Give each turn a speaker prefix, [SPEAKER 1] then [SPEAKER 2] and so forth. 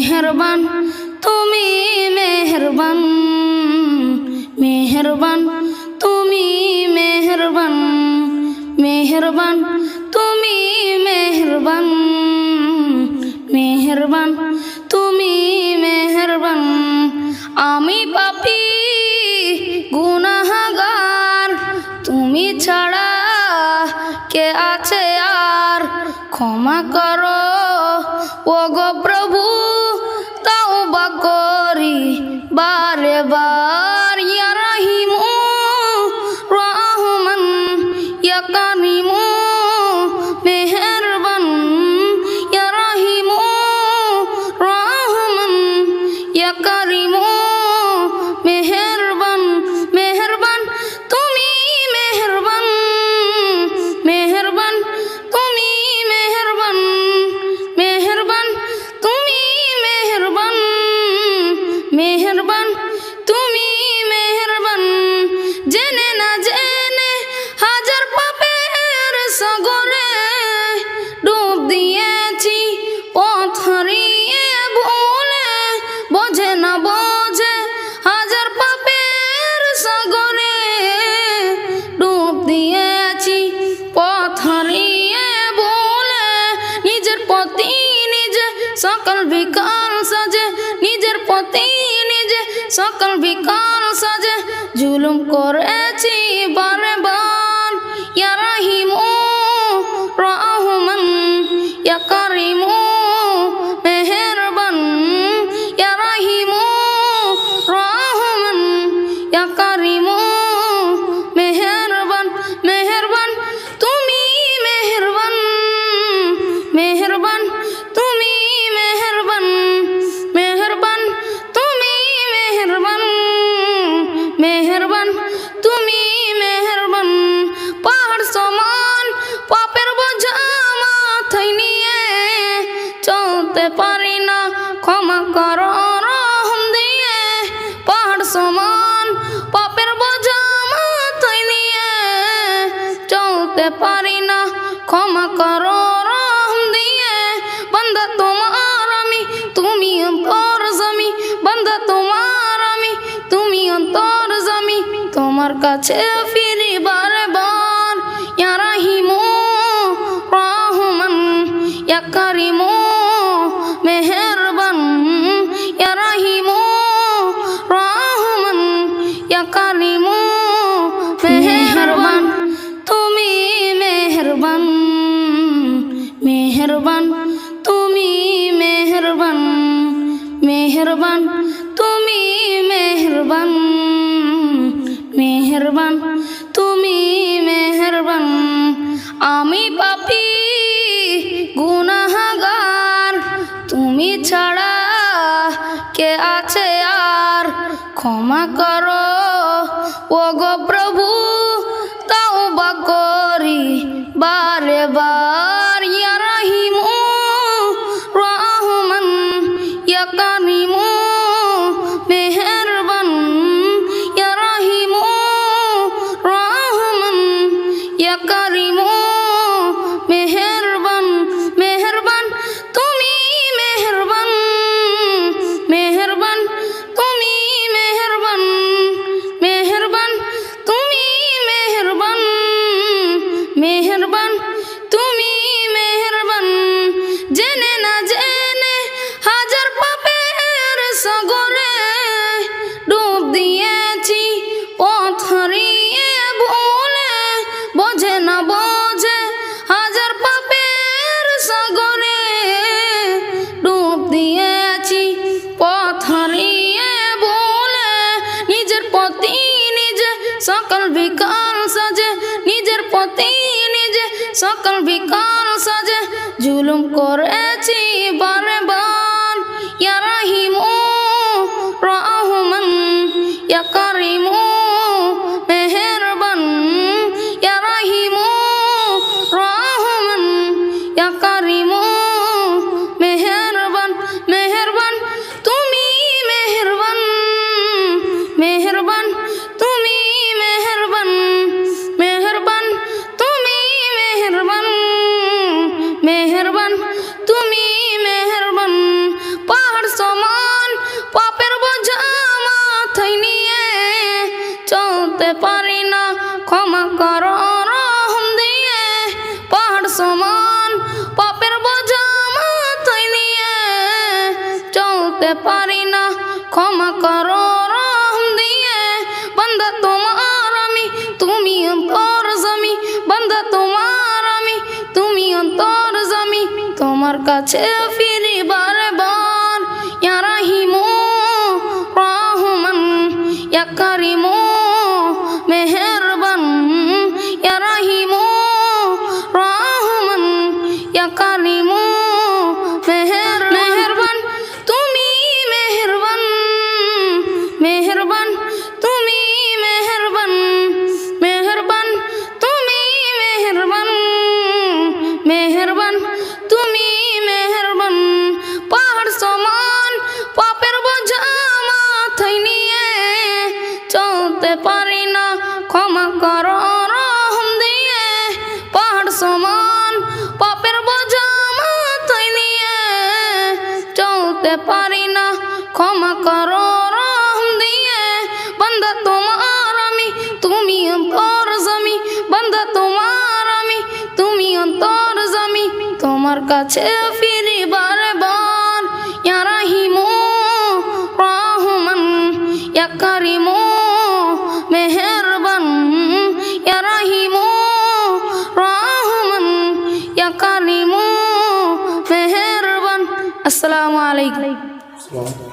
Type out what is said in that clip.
[SPEAKER 1] মেহেরবান তুমি মেহেরবান, মেহেরবান তুমি মেহেরবান, মেহেরবান তুমি মেহেরবান, মেহেরবান তুমি মেহেরবান। আমি পাপী গুনাহগার, তুমি ছাড়া কে আছে আর? ক্ষমা করো ওগো প্রভু, তাওবা করি বারে বার। ইয়া রাহিমু রহমান, ইয়া কারিমু মেহেরবান, ইয়া রাহিমু রহমান, ইয়া কারিমু মেহেরবান। মেহেরবান তুমি মেহেরবান, মেহেরবান তুমি মেহেরবান, মেহেরবান তুমি মেহেরবান, মেহেরবান তুমি মেহেরবান। জেনে না জেনে হাজার পাপের সাগরে ডুব দিয়েছি পথ হারিয়ে ভুলে। বোঝে না বোঝে হাজার পাপের সাগরে ডুব দিয়েছি পথ হারিয়ে ভুলে। নিজের প্রতি নিজে সকল বিকাল সাজে, নিজের প্রতি নিজে সকল বিকাল সাজে জুলুম করেছি বারে বার। ইয়া রাহিমু রহমান, ইয়া কারিমু মেহেরবান, ইয়া রাহিমু রহমান, ইয়া কারিমু মেহেরবান। মেহেরবান তুমি মেহেরবান, মেহেরবান তুমি মেহেরবান, মেহেরবান তুমি মেহেরবান, মেহেরবান তুমি মেহেরবান। পাহাড় সমান পাপের বোঝা মাথায় নিয়ে চলতে পারি না, ক্ষমা করো রহম দিয়ে। পাহাড় সমান পাপের বোঝা মাথায় নিয়ে চলতে পারি না, ক্ষমা করো রহম দিয়ে। বান্দা তোমার আমি, তুমি অন্তর্যামী, বান্দা তোমার আমি, তুমি অন্তর্যামী। তোমার কাছে ফিরি বারে বার। ইয়া রাহিমু রহমান, ইয়া কারিমু মেহেরবান, ইয়া রাহিমু রহমান, ইয়া কারিমু মেহেরবান তুমি মেহেরবান, মেহেরবান তুমি মেহেরবান, মেহেরবান তুমি মেহেরবান, মেহেরবান তুমি মেহেরবান। আমি পাপী গুনাহগার, তুমি ছাড়া কে আছে আর? ক্ষমা করো ওগো প্রভু, তাওবা করি বারে বার। ইয়া রাহিমু রহমান, ইয়া কারিমু মেহেরবান, ইয়া রাহিমু রহমান, ইয়া কারিমু মেহেরবান। মেহেরবান তুমি মেহেরবান, মেহেরবান তুমি মেহেরবান, মেহেরবান তুমি মেহেরবান, মেহেরবান তুমি মেহেরবান। জেনে না জেনে হাজার পাপের সাগরে ডুব দিয়েছি পথ হারিয়ে ভুলে। বোঝে না বোঝে হাজার পাপের সাগরে ডুব দিয়েছি পথ হারিয়ে ভুলে। নিজের প্রতি নিজে সকল বিকাল সাজে, নিজের প্রতি নিজে সকল বিকাল সাজে জুলুম করেছি বারে বার। ইয়া রাহিমু রহমান, ইয়া কারিমু মেহেরবান, ইয়া রাহিমু রহমান, ইয়া কারিমু মেহেরবান। মেহেরবান তুমি মেহেরবান, মেহেরবান তুমি মেহেরবান, মেহেরবান তুমি মেহেরবান, মেহেরবান তুমি মেহেরবান। সমান পাপের বোঝা মাথায় নিয়ে চলতে পারি না, ক্ষমা করো রহম দিয়ে। পাহাড় সমান পাপের বোঝা মাথায় নিয়ে চলতে পারি না, ক্ষমা করো রহম দিয়ে। বান্দা তোমার আমি, তুমি অন্তর্যামী, বান্দা তোমার আমি, তুমি অন্তর্যামী। তোমার কাছে ফিরি বারে বার, ইয়া রাহিমু রহমান, ইয়া কারিমু মেহেরবান, ইয়া রাহিমু রহমান, ইয়া কারিমু মেহেরবান। তুমি মেহেরবান, মেহেরবান, তুমি মেহেরবান, মেহেরবান, তুমি মেহেরবান, মেহেরবান, তুমি মেহেরবান। পাহাড় সমান পাপের বোঝা মাথায় নিয়ে চলতে পারি না, ক্ষমা করো রহম দিয়ে। পাহাড় সমান পাপের বোঝা মাথায় নিয়ে চলতে পারি না, ক্ষমা করো রহম দিয়ে। বান্দা তোমার আমি, তুমি অন্তর্যামী, বান্দা তোমার আমি, তুমি অন্তর্যামী। তোমার কাছে ফিরি বারে বার, ইয়া রাহিমু রহমান, ইয়া কারিমু মেহেরবান, ইয়া রাহিমু রহমান, ইয়া কারিমু মেহেরবান। আসসালামু আলাইকুম।